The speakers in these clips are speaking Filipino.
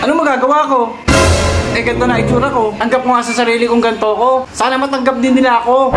Ano magagawa ko? Eh, ganito na itsura ko. Tanggap ko nga sa sarili kong ganito ko. Sana matanggap din nila ako.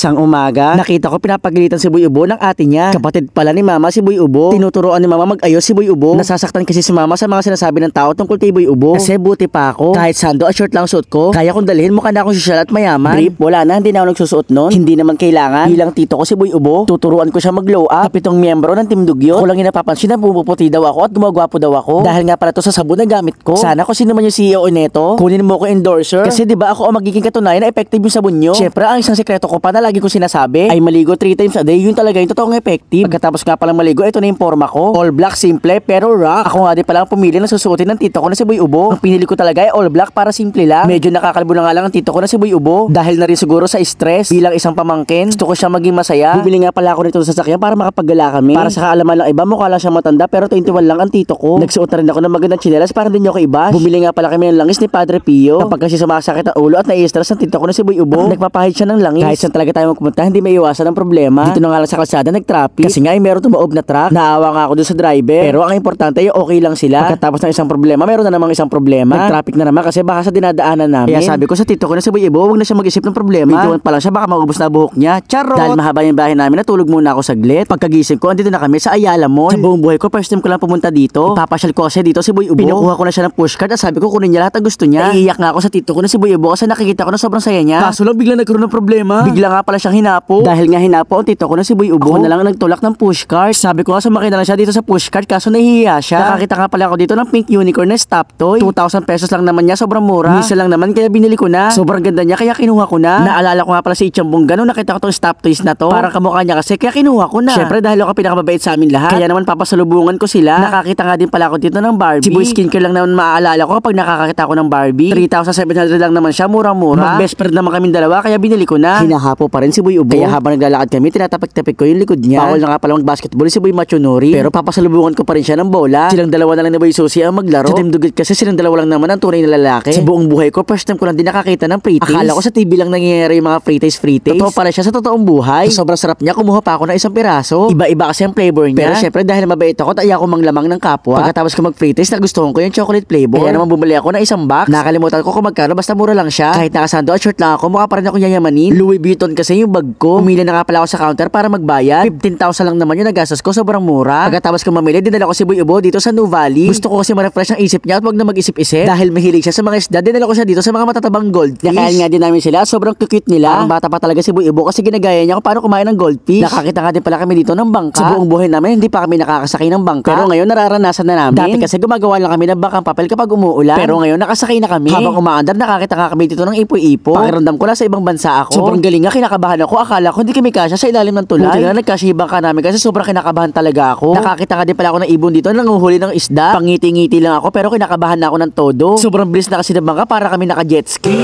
Isang umaga, nakita ko pinapagalitan si Boy Ubo ng ate niya. Kapatid pala ni Mama si Boy Ubo. Tinuturoan ni Mama mag-ayos si Boy Ubo. Nasasaktan kasi si Mama sa mga sinasabi ng tao tungkol kay Boy Ubo. Kasi buti pa ako. Kahit sando at short lang suot ko, kaya kong dalhin mukha na akong sosyal at mayaman. Brief, wala na, hindi na ako nagsusuot nun. Hindi naman kailangan. Bilang tito ko si Boy Ubo, tuturuan ko siya mag-glow up. Kapitong miyembro ng Team Dugyot. Ko lang napapansin na bumuputi daw ako at gumagwapo daw ako. Dahil nga pala to sa sabon na gamit ko. Sana kung sino man yung CEO neto, kunin mo ko endorser. Kasi di ba ako ang magiging katunayan na effective yung sabon nyo. Syempre, ang isang sekreto ko pa na lagi ko sinasabi ay maligo 3 times a day. Yun talaga yung totoong effective. Pagkatapos nga palang maligo, ito na yung forma ko. All black, simple, pero rock. Ako nga din pala ang pumili na susuotin ng tito ko na si Boy Ubo. Ang pinili ko talaga ay all black para simple lang. Medyo nakakalbo na nga lang ang tito ko na si Boy Ubo. Dahil na rin siguro sa stress. Bilang isang pamangkin, gusto ko siya maging masaya. Bumili nga pala ako nito sa sasakyan para makapaggala kami. Para sa kaalaman lang iba, mukha lang siya matanda pero 21 lang ang tito ko. Nagsuot na rin ako ng magandang tsinelas para din niyo ako i-bash. Bumili nga pala kami ng langis ni Padre Pio. Kapag kasi sumasakit ang ulo at nai-stress ang tito ko na si Boy Ubo, nagpapahid siya ng langis. Kahit saan talaga tayo magpumunta, hindi may iwasan ang problema. Dito na nga lang sa kalsada nag-traffic. Kasi nga ay meron tumaob na truck. Naawa nga ako dun sa driver. Pero ang importante ay okay lang sila. Pagkatapos ng isang problema, meron na namang isang problema. Nag-traffic na naman kasi baka sa dinadaanan namin. Kaya sabi ko sa tito ko na si Boy Ubo, huwag na siya mag-isip ng problema. Bituan pa lang siya, baka maubos na buhok niya. Charot! Dahil mahaba yung bahay namin, natulog muna ako saglit. Pagkagising ko, andito na kami sa Ayala Mall. Sa buong buhay ko, first time ko lang pumunta dito. Ipapasyal ko kasi dito si Boy Ubo. Pinukuha ko na siya ng pushcart at sabi ko kunin niya lahat ang gusto niya. Iiyak nga ako sa tito ko na si Boy Ubo kasi nakikita ko na sobrang saya niya. Kaso lang bigla nagkaroon ng problema. Bigla nga pala siyang hinapo. Dahil nga hinapo ang tito ko na si Boy Ubo. Ako na lang nagtulak ng pushcart. Sabi ko nga sumakay na lang siya dito sa pushcart kaso nahihiya siya. Nakakita nga pala ako dito ng pink unicorn na stop toy. 2,000 pesos lang naman niya, sobrang mura. Misa lang naman kaya binili ko na. Sobrang ganda niya kaya kinuha ko na. Naalala ko nga pala si Ichambong ganun, nakita ko tong stop toys na to. Parang kamukha niya kasi kaya kinuha ko na. Syempre dahil ako pinakamabait sa amin lahat. Kaya naman papasalubungan ko sila. Nakakita nga din pala ako dito ng Barbie. Si Boy Skincare lang naman maaalala ko kapag nakakakita ako ng Barbie. 3,700 lang naman siya, mura-mura. Mag-best friend naman kaming dalawa kaya binili ko na. Hinahapo pa rin si Boy Ubo. Kaya habang naglalakad kami, tinatapik-tapik ko yung likod niya. Bawal na nga pala mag-basketball si Boy Machonori. Pero papasalubungan ko pa rin siya ng bola. Silang dalawa na lang ni Boy Susi ang maglaro. Sa Team Dugyot kasi silang dalawa lang naman ang tunay na lalaki. Sa buong buhay ko, first time ko lang din nakakita ng free taste. Akala ko sa TV lang nangyayari yung mga free taste. Totoo pala siya sa totoong buhay. So, sobrang sarap niya, kumuha pa ako ng isang piraso. Iba-iba kasi ang flavor niya. Pero syempre dahil mabait ako, ayaw ko manglamang ng kapwa. Pagkatapos ko mag-free taste, nagustuhan ko yung chocolate flavor. Kaya naman bumili ako ng isang box. Nakalimutan ko kung magkano, basta mura lang siya. Kahit nakasando at short lang ako, mukha pa rin ako yayamanin. Louis Vuitton kasi yung bag ko. Pumili na nga pala ako sa counter para magbayad. 15,000 lang naman yung nagastos ko, sobrang mura. Pagkatapos ko mamili, dinala ko si Boy Ubo dito sa New Valley. Gusto ko kasi ma-refresh ang isip niya at wag na mag-isip-isip. Dahil mahilig siya sa mga isda, dinala ko siya dito sa mga matatabang goldfish. Nakain nga din namin sila, sobrang cute nila. Parang bata pa talaga si Boy Ubo kasi ginagaya niya kung paano kumain ng goldfish. Nakakita nga din pala kami dito ng bangka. Sa buong buhay namin, hindi pa kami nakakasakay ng bangka. Pero ngayon nararanasan na namin. Dati kasi gumagawa lang kami ng bangkang papel kapag umuulan. Pero ngayon nakasakay na kami. Habang umaandar, nakakita nga kami dito ng ipoy-ipo. Pakiramdam ko na sa ibang bansa ako. Sobrang galing nga, kinakabahan ako. Akala ko hindi kami kasya sa ilalim ng tulay. Buti na nagkasya yung bangka namin kasi sobrang kinakabahan talaga ako. Nakakita nga din pala ako ng ibon dito, nanguhuli ng isda. Pangiti-ngiti lang ako pero kinakabahan na ako ng todo. Sobrang bilis na kasi ng bangka para kami naka-jet ski.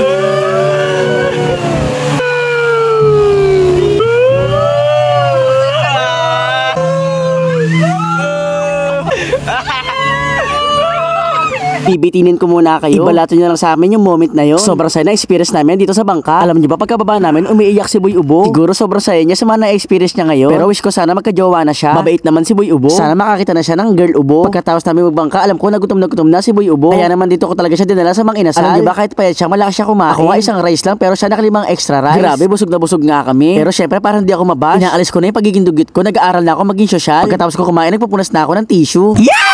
Bibitinin ko muna kayo. Ibalato nyo lang sa amin yung moment na yon. Sobrang saya na experience namin dito sa bangka. Alam niyo ba pagkababa namin, umiiyak si Boy Ubo. Siguro sobrang saya niya sa mga na-experience niya ngayon. Pero wish ko sana magkajowa na siya. Mabait naman si Boy Ubo. Sana makakita na siya ng girl Ubo. Pagkatapos namin magbangka, alam ko nagutom na si Boy Ubo. Kaya naman dito ko talaga siya dinala sa Mang Inasal. Alam niyo ba kahit payat siya, malakas siya kumain. Ako nga isang rice lang pero siya nakalimang extra rice. Grabe, busog na busog nga kami. Pero syempre parang hindi ako mabash. Inaalis ko na yung pagiging dugyot ko. Nag-aaral na ako maging sosyal. Pagkatapos ko kumain, nagpupunas na ako ng tissue. Yeah!